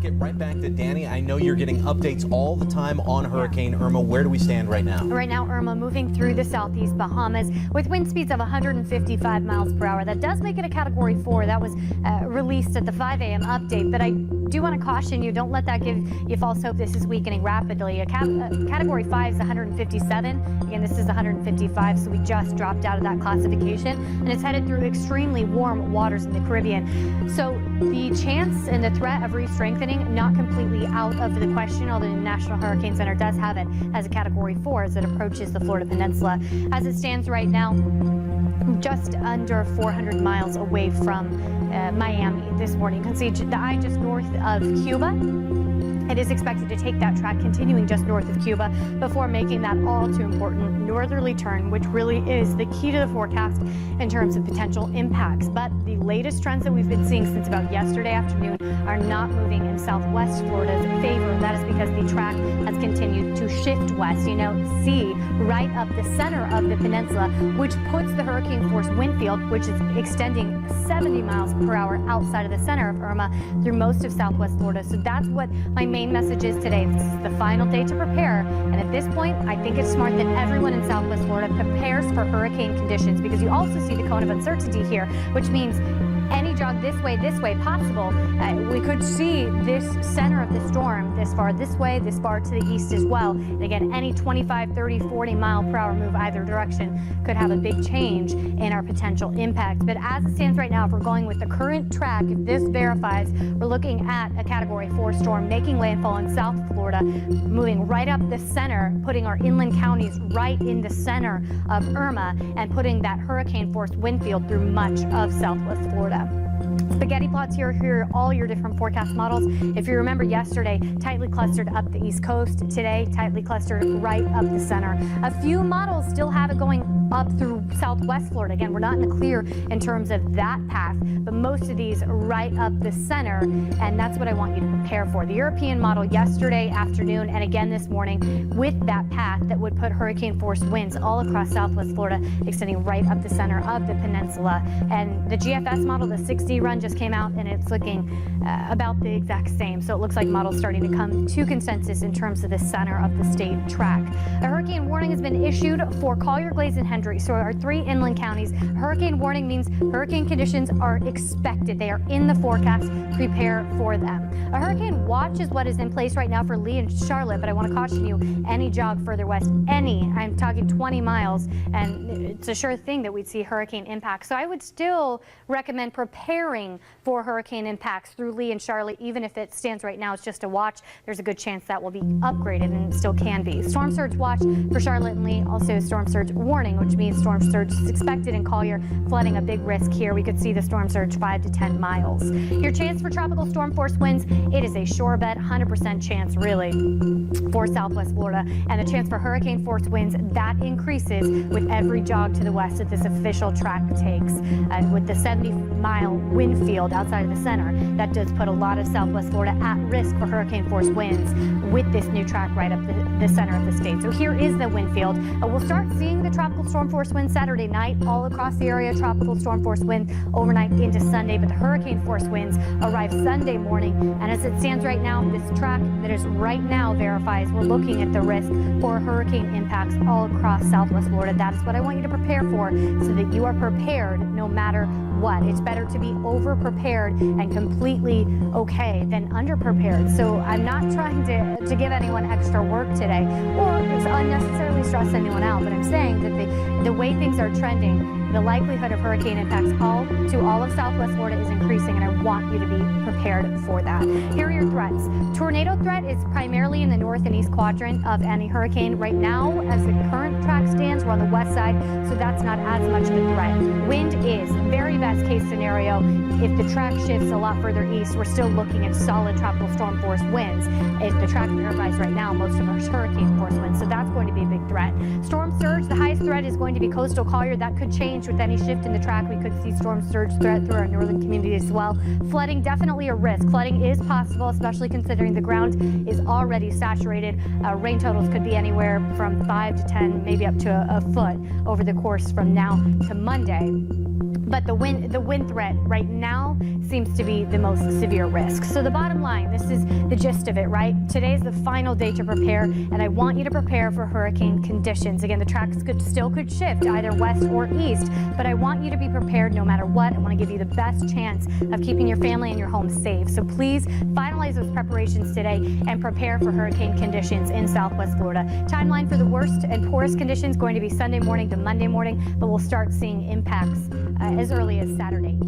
get right back to Danny. I know you're getting updates all the time on Hurricane Irma. Where do we stand right now? Right now, Irma moving through the southeast Bahamas with wind speeds of 155 miles per hour. That does make it a Category 4. That was released at the 5 a.m. update. But I do want to caution you, don't let that give you false hope. This is weakening rapidly. Category 5 is 157. Again, this is 155, so we just dropped out of that classification. And it's headed through extremely warm waters in the Caribbean. So the chance and the threat of re-strengthening not completely out of the question, although the National Hurricane Center does have it as a Category 4 as it approaches the Florida Peninsula. As it stands right now, just under 400 miles away from Miami this morning. You can see the eye just north of Cuba. It is expected to take that track continuing just north of Cuba before making that all too important northerly turn, which really is the key to the forecast in terms of potential impacts. But the latest trends that we've been seeing since about yesterday afternoon are not moving in southwest Florida's favor. And that is because the track has continued to shift west. You know, see right up the center of the peninsula, which puts the hurricane force wind field, which is extending 70 miles per hour outside of the center of Irma through most of southwest Florida. So that's what my main message is today. This is the final day to prepare, and at this point I think it's smart that everyone in southwest Florida prepares for hurricane conditions, because you also see the cone of uncertainty here, which means any jog this way possible. We could see this center of the storm this far this way, this far to the east as well. And again, any 25, 30, 40 mile per hour move either direction could have a big change in our potential impact. But as it stands right now, if we're going with the current track, if this verifies, we're looking at a Category 4 storm making landfall in South Florida, moving right up the center, putting our inland counties right in the center of Irma, and putting that hurricane force wind field through much of southwest Florida. Spaghetti plots here are all your different forecast models. If you remember yesterday, tightly clustered up the east coast. Today, tightly clustered right up the center. A few models still have it going up through southwest Florida. Again, we're not in the clear in terms of that path, but most of these right up the center, and that's what I want you to prepare for. The European model yesterday afternoon and again this morning with that path that would put hurricane force winds all across southwest Florida, extending right up the center of the peninsula. And the GFS model, the 6D run, just came out and it's looking about the exact same. So it looks like models starting to come to consensus in terms of the center of the state track. A hurricane warning has been issued for Collier, Glaze, and Hendry. So our 3 inland counties. Hurricane warning means hurricane conditions are expected. They are in the forecast. Prepare for them. A hurricane watch is what is in place right now for Lee and Charlotte, but I want to caution you, any jog further west, I'm talking 20 miles, and it's a sure thing that we'd see hurricane impacts. So I would still recommend preparing for hurricane impacts through Lee and Charlotte. Even if it stands right now, it's just a watch, there's a good chance that will be upgraded, and it still can be. Storm surge watch for Charlotte and Lee, also storm surge warning, which means storm surge is expected in Collier. Flooding a big risk here. We could see the storm surge 5 to 10 miles. Your chance for tropical storm force winds, it is a sure bet, 100% chance really for southwest Florida. And the chance for hurricane force winds, that increases with every jog to the west that this official track takes. And with the 70-mile wind field outside of the center, that does put a lot of southwest Florida at risk for hurricane force winds with this new track right up the center of the state. So here is the wind field. We'll start seeing the tropical storm force wind Saturday night all across the area. Tropical storm force wind overnight into Sunday, but the hurricane force winds arrive Sunday morning. And as it stands right now, this track that is right now verifies we're looking at the risk for hurricane impacts all across southwest Florida. That is what I want you to prepare for, so that you are prepared no matter what. It's better to be over prepared and completely okay than under prepared. So I'm not trying to give anyone extra work today or to unnecessarily stress anyone out, but I'm saying that the way things are trending, the likelihood of hurricane impacts to all of southwest Florida is increasing, and I want you to be prepared for that. Here are your threats. Tornado threat is primarily in the north and east quadrant of any hurricane. Right now, as the current track stands, we're on the west side, so that's not as much of a threat. Wind is very best case scenario. If the track shifts a lot further east, we're still looking at solid tropical storm force winds. If the track verifies right now, most of our hurricane force winds, so that's going to be a big threat. Storm surge, the highest threat is going to be coastal Collier. That could change with any shift in the track. We could see storm surge threat through our northern community as well. Flooding, definitely a risk. Flooding is possible, especially considering the ground is already saturated. Rain totals could be anywhere from 5 to 10, maybe up to a foot over the course from now to Monday. but the wind threat right now seems to be the most severe risk. So the bottom line, this is the gist of it, right? Today's the final day to prepare, and I want you to prepare for hurricane conditions. Again, the tracks still could shift either west or east, but I want you to be prepared no matter what. I want to give you the best chance of keeping your family and your home safe. So please finalize those preparations today and prepare for hurricane conditions in Southwest Florida. Timeline for the worst and poorest conditions going to be Sunday morning to Monday morning, but we'll start seeing impacts as early as Saturday.